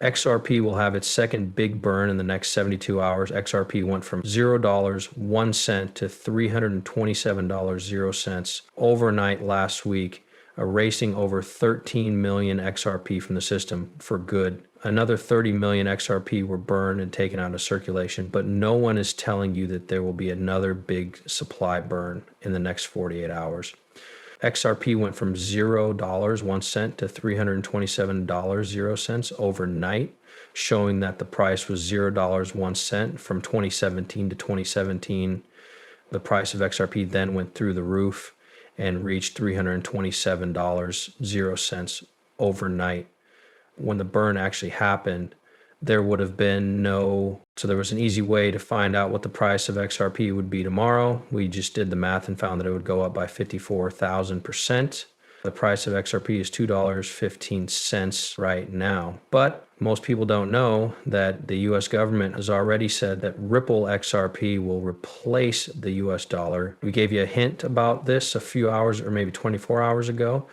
XRP will have its second big burn in the next 72 hours. XRP went from $0.01 to $327.00 overnight last week, erasing over 13 million XRP from the system for good. Another 30 million XRP were burned and taken out of circulation, but no one is telling you that there will be another big supply burn in the next 48 hours. XRP went from $0.01 to $327.00 overnight, showing that the price was $0.01 from 2017 to 2017. The price of XRP then went through the roof and reached $327.00 overnight. When the burn actually happened, there would have been so there was an easy way to find out what the price of XRP would be tomorrow. We just did the math and found that it would go up by 54,000%. The price of XRP is $2.15 right now. But most people don't know that the US government has already said that Ripple XRP will replace the US dollar. We gave you a hint about this a few hours or maybe 24 hours ago.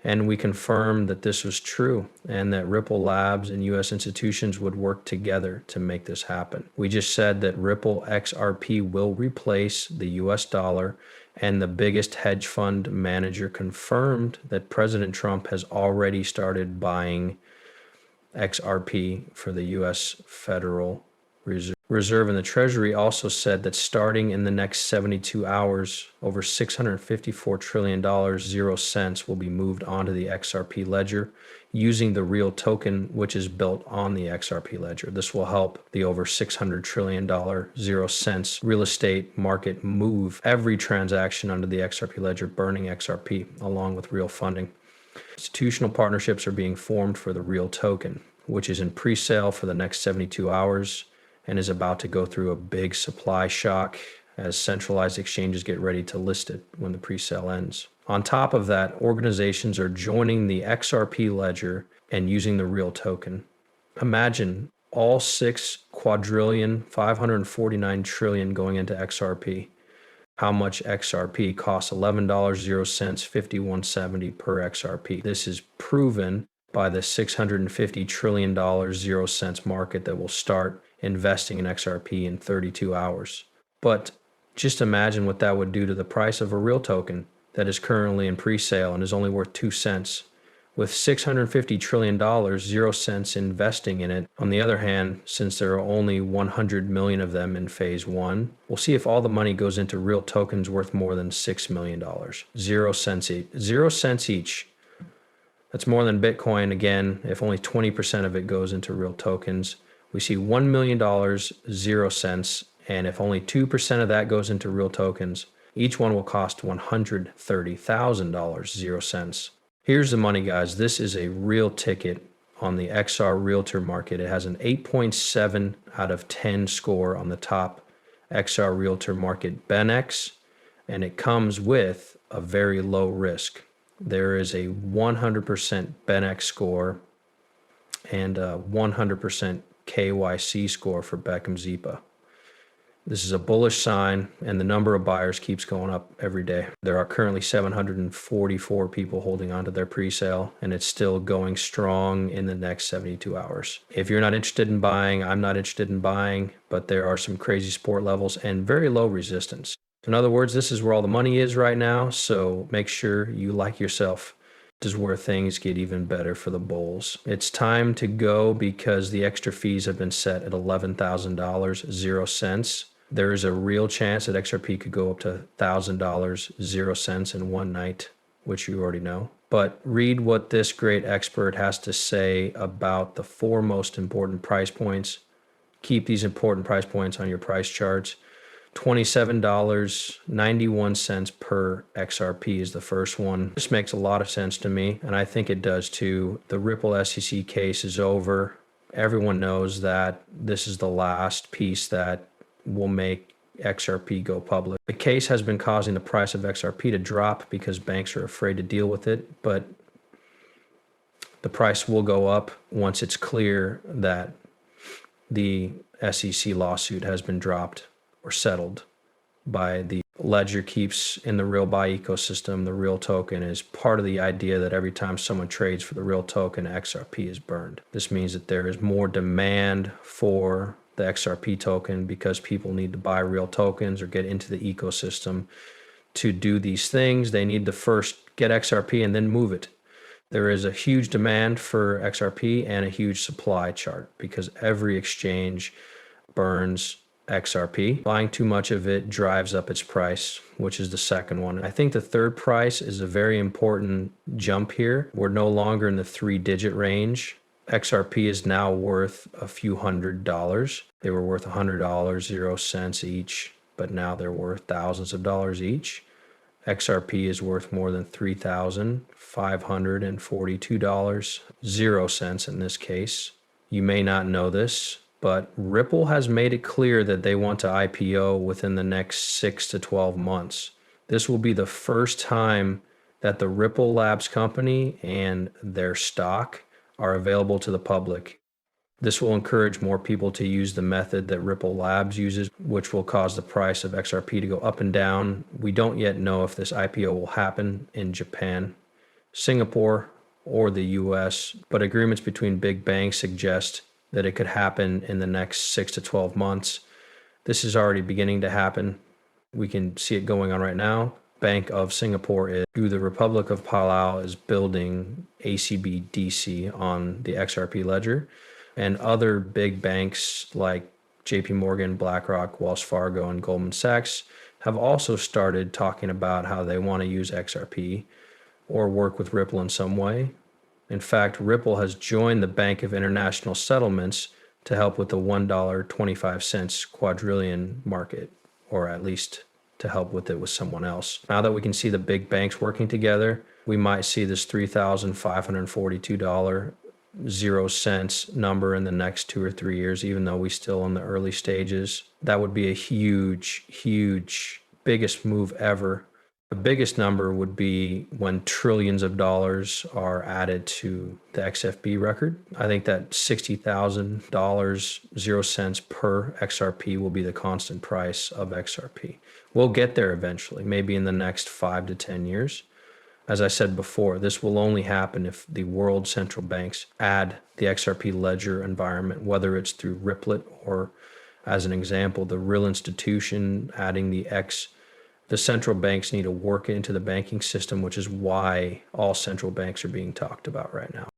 And we confirmed that this was true and that Ripple Labs and US institutions would work together to make this happen. We just said that Ripple XRP will replace the US dollar, and the biggest hedge fund manager confirmed that President Trump has already started buying XRP for the US Federal Reserve, and the Treasury also said that starting in the next 72 hours, over $654 trillion 0 cents will be moved onto the XRP ledger using the real token, which is built on the XRP ledger. This will help the over $600 trillion 0 cents real estate market move every transaction under the XRP ledger, burning XRP along with real funding. Institutional partnerships are being formed for the real token, which is in pre-sale for the next 72 hours. And is about to go through a big supply shock as centralized exchanges get ready to list it when the pre-sale ends. On top of that, organizations are joining the XRP ledger and using the real token. Imagine all 6 quadrillion, 549 trillion going into XRP. How much XRP costs? $11.00, 51.70 per XRP. This is proven by the $650 trillion 0 cents market that will start investing in XRP in 32 hours. But just imagine what that would do to the price of a real token that is currently in pre-sale and is only worth 2 cents. With $650 trillion 0 cents investing in it. On the other hand, since there are only 100 million of them in phase 1, we'll see if all the money goes into real tokens worth more than $6 million. 0 cents each. 0 cents each. That's more than Bitcoin, again, if only 20% of it goes into real tokens. We see $1 million, 0 cents, and if only 2% of that goes into real tokens, each one will cost $130,000, 0 cents. Here's the money, guys. This is a real ticket on the XR Realtor market. It has an 8.7 out of 10 score on the top XR Realtor market BenX, and it comes with a very low risk. There is a 100% BenX score and a 100% KYC score for Beckham Zipa. This is a bullish sign, and the number of buyers keeps going up every day. There are currently 744 people holding onto their pre-sale, and it's still going strong in the next 72 hours. If you're not interested in buying, I'm not interested in buying, but there are some crazy support levels and very low resistance. In other words, this is where all the money is right now, so make sure you like yourself. This is where things get even better for the bulls. It's time to go because the extra fees have been set at $11,000, 0 cents. There is a real chance that XRP could go up to $1,000, 0 cents in one night, which you already know. But read what this great expert has to say about the 4 most important price points. Keep these important price points on your price charts. $27.91 per XRP is the first one. This makes a lot of sense to me, and I think it does too. The Ripple SEC case is over. Everyone knows that this is the last piece that will make XRP go public. The case has been causing the price of XRP to drop because banks are afraid to deal with it, but the price will go up once it's clear that the SEC lawsuit has been dropped or settled by the ledger keeps in the real buy ecosystem, the real token is part of the idea that every time someone trades for the real token, XRP is burned. This means that there is more demand for the XRP token because people need to buy real tokens or get into the ecosystem. To do these things, they need to first get XRP and then move it. There is a huge demand for XRP and a huge supply chart because every exchange burns XRP. Buying too much of it drives up its price, which is the second one. I think the third price is a very important jump here. We're no longer in the 3-digit range. XRP is now worth a few $100s. They were worth $100, 0 cents each, but now they're worth thousands of dollars each. XRP is worth more than $3,542, 0 cents in this case. You may not know this, but Ripple has made it clear that they want to IPO within the next 6 to 12 months. This will be the first time that the Ripple Labs company and their stock are available to the public. This will encourage more people to use the method that Ripple Labs uses, which will cause the price of XRP to go up and down. We don't yet know if this IPO will happen in Japan, Singapore, or the US, but agreements between big banks suggest that it could happen in the next 6 to 12 months. This is already beginning to happen. We can see it going on right now. Bank of Singapore is, through the Republic of Palau, is building ACBDC on the XRP ledger. And other big banks like JP Morgan, BlackRock, Wells Fargo, and Goldman Sachs have also started talking about how they want to use XRP or work with Ripple in some way. In fact, Ripple has joined the Bank of International Settlements to help with the $1.25 quadrillion market, or at least to help with it with someone else. Now that we can see the big banks working together, we might see this $3,542 0 cents number in the next 2 or 3 years, even though we're still in the early stages. That would be a huge, biggest move ever. The biggest number would be when trillions of dollars are added to the XFP record. I think that $60,000, 0 cents per XRP will be the constant price of XRP. We'll get there eventually, maybe in the next 5 to 10 years. As I said before, this will only happen if the world central banks add the XRP ledger environment, whether it's through Ripple or, as an example, the real institution adding the central banks need to work into the banking system, which is why all central banks are being talked about right now.